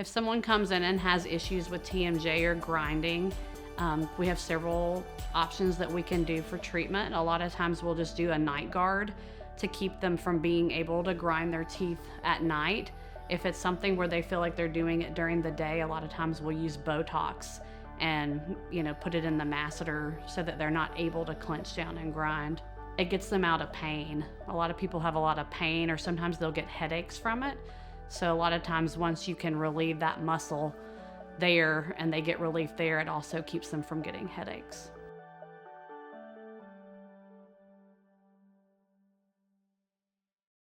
If someone comes in and has issues with TMJ or grinding, we have several options that we can do for treatment. A lot of times we'll just do a night guard to keep them from being able to grind their teeth at night. If it's something where they feel like they're doing it during the day, a lot of times we'll use Botox and put it in the masseter so that they're not able to clench down and grind. It gets them out of pain. A lot of people have a lot of pain, or sometimes they'll get headaches from it. So a lot of times once you can relieve that muscle there and they get relief there, it also keeps them from getting headaches.